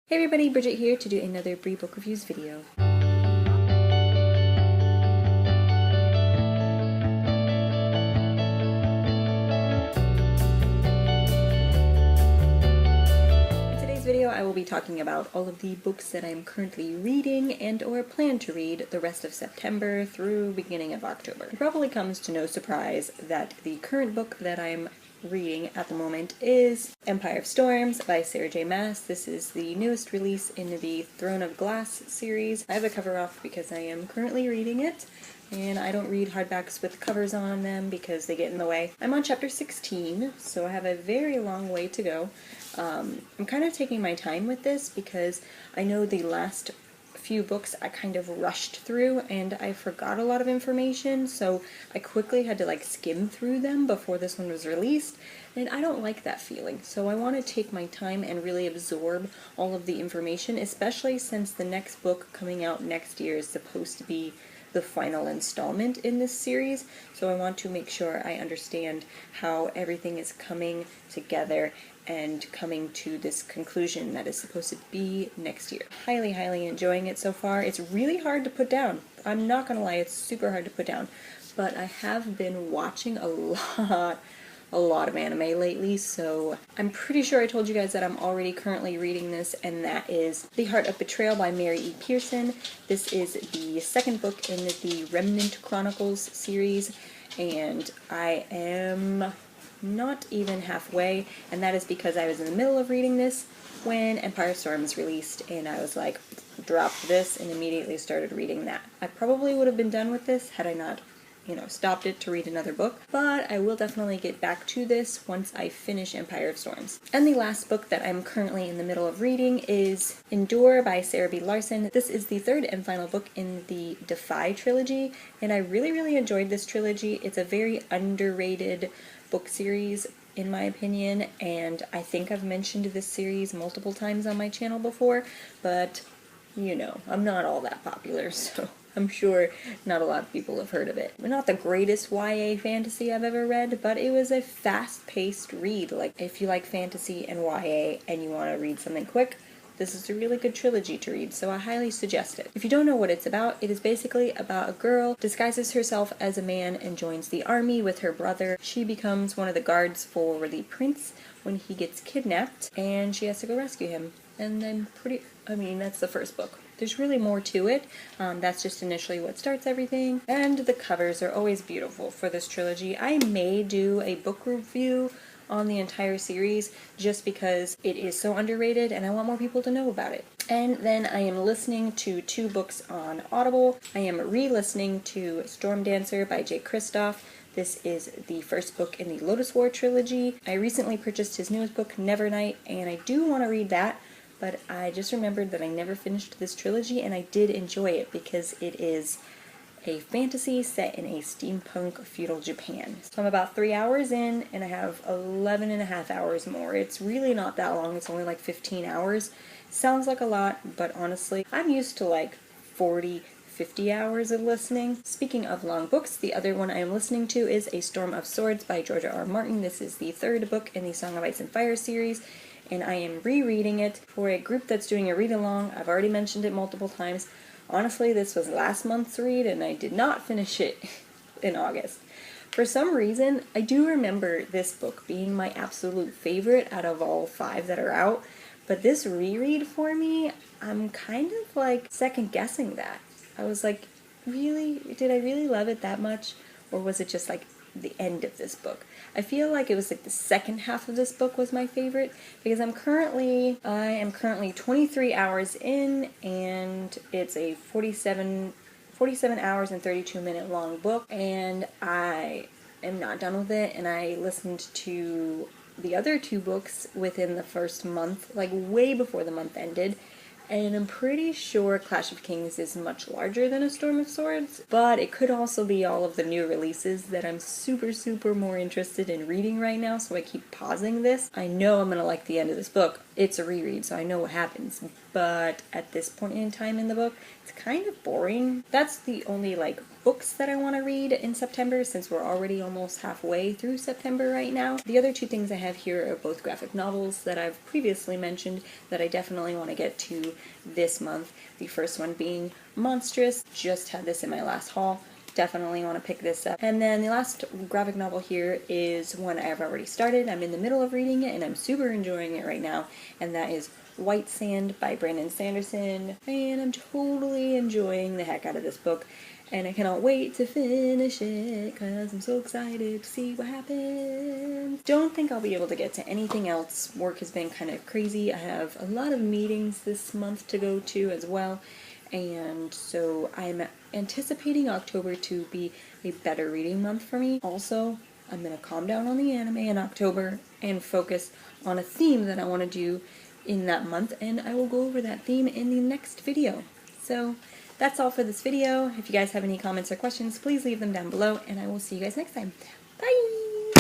Hey everybody, Bridget here to do another Brie Book Reviews video. In today's video I will be talking about all of the books that I am currently reading and or plan to read the rest of September through beginning of October. It probably comes to no surprise that the current book that I'm reading at the moment is Empire of Storms by Sarah J. Maas. This is the newest release in the Throne of Glass series. I have the cover off because I am currently reading it, and I don't read hardbacks with covers on them because they get in the way. I'm on chapter 16, so I have a very long way to go. I'm kind of taking my time with this because I know the last few books I kind of rushed through and I forgot a lot of information, so I quickly had to skim through them before this one was released, and I don't like that feeling. So I want to take my time and really absorb all of the information, especially since the next book coming out next year is supposed to be the final installment in this series, so I want to make sure I understand how everything is coming together and coming to this conclusion that is supposed to be next year. Highly enjoying it so far. It's really hard to put down. I'm not gonna lie, it's super hard to put down, but I have been watching a lot of anime lately, so I'm pretty sure I told you guys that I'm already currently reading this, and that is The Heart of Betrayal by Mary E. Pearson. This is the second book in the Remnant Chronicles series, and I am not even halfway, and that is because I was in the middle of reading this when Empire of Storms released, and I was like, dropped this and immediately started reading that. I probably would have been done with this had I not stopped it to read another book, but I will definitely get back to this once I finish Empire of Storms. And the last book that I'm currently in the middle of reading is Endure by Sarah B. Larson. This is the third and final book in the Defy trilogy, and I really enjoyed this trilogy. It's a very underrated book series in my opinion, and I think I've mentioned this series multiple times on my channel before, but I'm not all that popular, so I'm sure not a lot of people have heard of it. Not the greatest YA fantasy I've ever read, but it was a fast-paced read. If you like fantasy and YA and you want to read something quick, this is a really good trilogy to read, so I highly suggest it. If you don't know what it's about, it is basically about a girl disguises herself as a man and joins the army with her brother. She becomes one of the guards for the prince when he gets kidnapped, and she has to go rescue him. And then that's the first book. There's really more to it. That's just initially what starts everything. And the covers are always beautiful for this trilogy. I may do a book review on the entire series just because it is so underrated and I want more people to know about it. And then I am listening to 2 books on Audible. I am re-listening to Storm Dancer by Jay Kristoff. This is the first book in the Lotus War trilogy. I recently purchased his newest book, Nevernight, and I do want to read that, but I just remembered that I never finished this trilogy, and I did enjoy it because it is a fantasy set in a steampunk feudal Japan. So I'm about 3 hours in, and I have 11 and a half hours more. It's really not that long. It's only 15 hours. Sounds like a lot, but honestly, I'm used to 40, 50 hours of listening. Speaking of long books, the other one I am listening to is A Storm of Swords by George R. R. Martin. This is the third book in the Song of Ice and Fire series, and I am rereading it for a group that's doing a read-along. I've already mentioned it multiple times. Honestly, this was last month's read, and I did not finish it in August. For some reason, I do remember this book being my absolute favorite out of all 5 that are out, but this reread for me, I'm kind of second-guessing that. I was like, really? Did I really love it that much? Or was it just the end of this book? I feel like it was the second half of this book was my favorite, because I am currently 23 hours in, and it's a 47 hours and 32 minute long book, and I am not done with it, and I listened to the other 2 books within the first month, way before the month ended. And I'm pretty sure Clash of Kings is much larger than A Storm of Swords, but it could also be all of the new releases that I'm super more interested in reading right now, so I keep pausing this. I know I'm gonna like the end of this book. it's a reread, so I know what happens. But at this point in time in the book, it's kind of boring. That's the only like books that I want to read in September, since we're already almost halfway through September right now. The other two things I have here are both graphic novels that I've previously mentioned that I definitely want to get to this month. The first one being Monstrous. Just had this in my last haul. Definitely want to pick this up. And then the last graphic novel here is one I've already started. I'm in the middle of reading it and I'm super enjoying it right now, and that is White Sand by Brandon Sanderson, and I'm totally enjoying the heck out of this book, and I cannot wait to finish it because I'm so excited to see what happens. Don't think I'll be able to get to anything else. Work has been kind of crazy. I have a lot of meetings this month to go to as well, and so I'm anticipating October to be a better reading month for me. Also, I'm going to calm down on the anime in October and focus on a theme that I want to do in that month, and I will go over that theme in the next video. So that's all for this video. If you guys have any comments or questions, please leave them down below, and I will see you guys next time. Bye!